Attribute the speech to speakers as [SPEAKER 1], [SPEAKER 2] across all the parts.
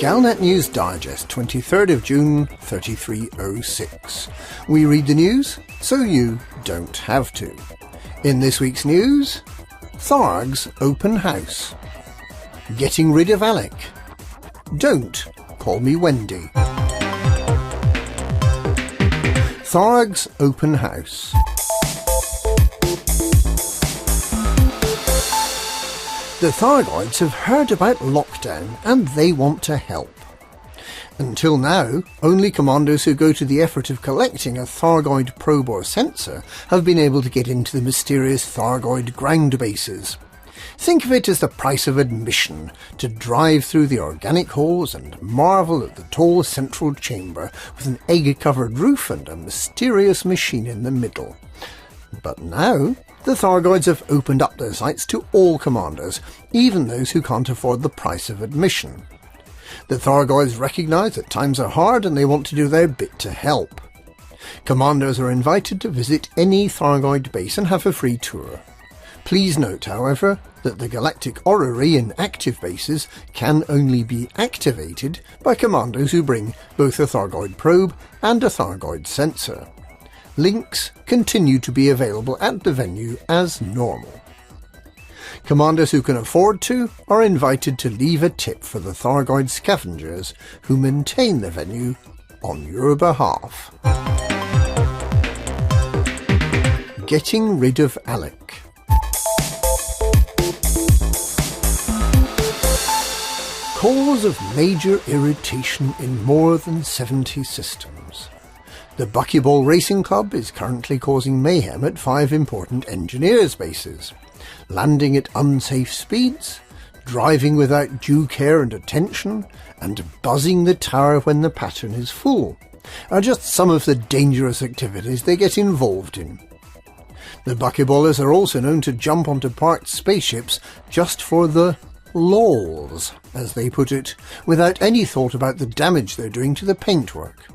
[SPEAKER 1] Galnet News Digest, 23rd of June, 3306. We read the news so you don't have to. In this week's news, Tharg's open house. Getting rid of Alec. Don't call me Wendy. Tharg's open house. The Thargoids have heard about lockdown and they want to help. Until now, only commanders who go to the effort of collecting a Thargoid probe or sensor have been able to get into the mysterious Thargoid ground bases. Think of it as the price of admission to drive through the organic halls and marvel at the tall central chamber with an egg-covered roof and a mysterious machine in the middle. But now, the Thargoids have opened up their sites to all commanders, even those who can't afford the price of admission. The Thargoids recognise that times are hard and they want to do their bit to help. Commanders are invited to visit any Thargoid base and have a free tour. Please note, however, that the galactic orrery in active bases can only be activated by commanders who bring both a Thargoid probe and a Thargoid sensor. Links continue to be available at the venue as normal. Commanders who can afford to are invited to leave a tip for the Thargoid scavengers who maintain the venue on your behalf. Getting rid of Alec. Cause of major irritation in more than 70 systems. The Buckyball Racing Club is currently causing mayhem at 5 important engineers' bases. Landing at unsafe speeds, driving without due care and attention, and buzzing the tower when the pattern is full are just some of the dangerous activities they get involved in. The Buckyballers are also known to jump onto parked spaceships just for the lols, as they put it, without any thought about the damage they're doing to the paintwork.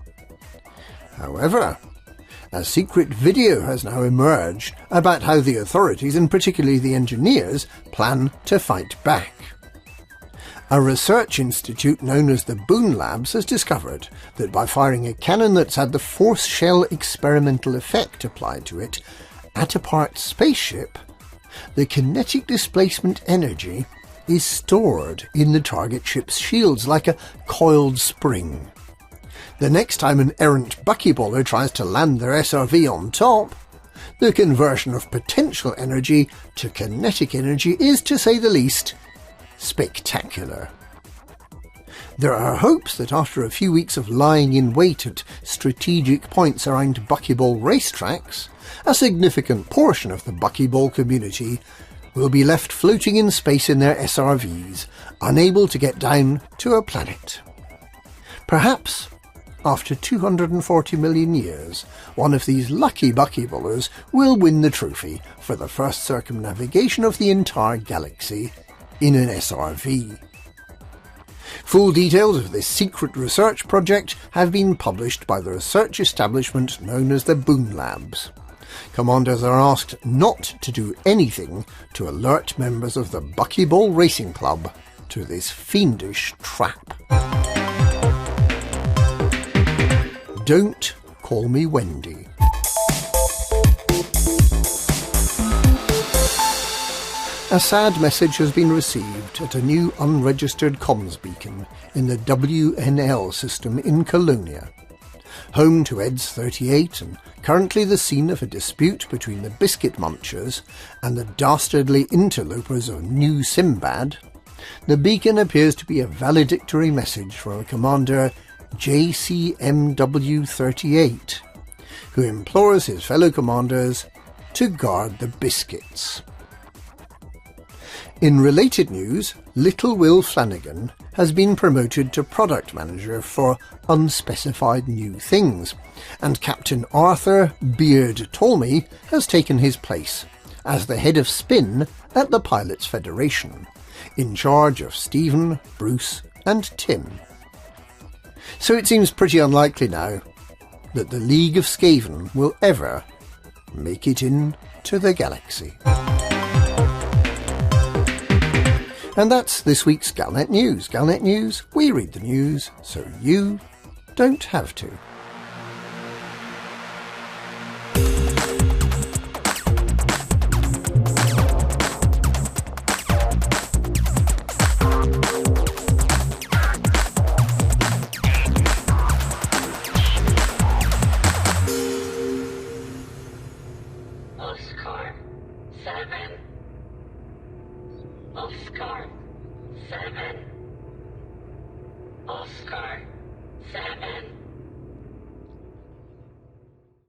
[SPEAKER 1] However, a secret video has now emerged about how the authorities, and particularly the engineers, plan to fight back. A research institute known as the Boon Labs has discovered that by firing a cannon that's had the force shell experimental effect applied to it at a parked spaceship, the kinetic displacement energy is stored in the target ship's shields like a coiled spring. The next time an errant buckyballer tries to land their SRV on top, the conversion of potential energy to kinetic energy is, to say the least, spectacular. There are hopes that after a few weeks of lying in wait at strategic points around buckyball racetracks, a significant portion of the buckyball community will be left floating in space in their SRVs, unable to get down to a planet. Perhaps, after 240 million years, one of these lucky buckyballers will win the trophy for the first circumnavigation of the entire galaxy in an SRV. Full details of this secret research project have been published by the research establishment known as the Boon Labs. Commanders are asked not to do anything to alert members of the Buckyball Racing Club to this fiendish trap. Don't call me Wendy. A sad message has been received at a new unregistered comms beacon in the WNL system in Colonia. Home to EDS 38 and currently the scene of a dispute between the Biscuit Munchers and the dastardly interlopers of New Simbad, the beacon appears to be a valedictory message from a Commander JCMW38, who implores his fellow commanders to guard the biscuits. In related news, Little Will Flanagan has been promoted to product manager for unspecified new things, and Captain Arthur Beard Tolmie has taken his place as the head of spin at the Pilots Federation, in charge of Stephen, Bruce and Tim. So it seems pretty unlikely now that the League of Skaven will ever make it into the galaxy. And that's this week's Galnet News. Galnet News, we read the news so you don't have to.
[SPEAKER 2] Oscar 7. Oscar 7. Oscar 7.